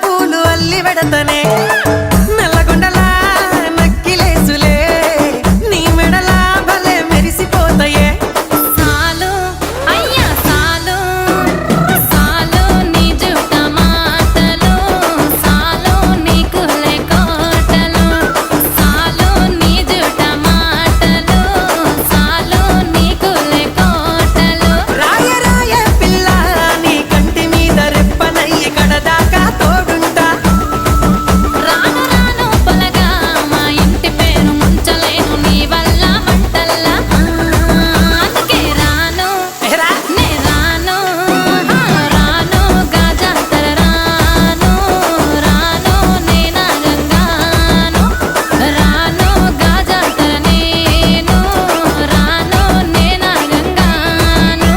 పూలు అల్లి వెడతనే నల్లగొండలా నక్కిలేసులే నీ మెడలా భలే మెరిసిపోతాయే సాలు అయ్యా సాలు సాలు నీ జుట్ట మాటలు సాలు నీకు కోటలు సాలు నీ జుట్ట మాటలు సాలు నీకు కోటలు రాయ రాయ పిల్ల నీ కంటి మీద రెప్పనయ్యి కడదాకా తోడుంటా రాను రాను పొలగా మా ఇంటి పేరు ముంచలేను నీ వల్ల మంటల్లా అందుకే రాను ఎరా నే రాను రాను గాజాతర రాను రాను నేనా గంగాను రాను గాజాతర నేను రాను నేనా గంగాను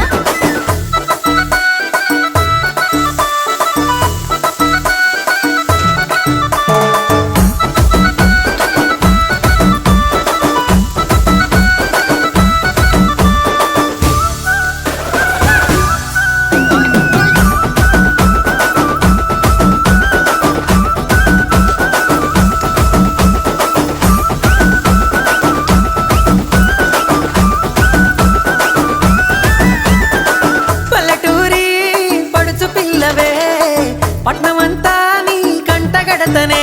పల్లెటూరి పడుచు పిల్లవే పట్నమంతా నీ కంటగడతనే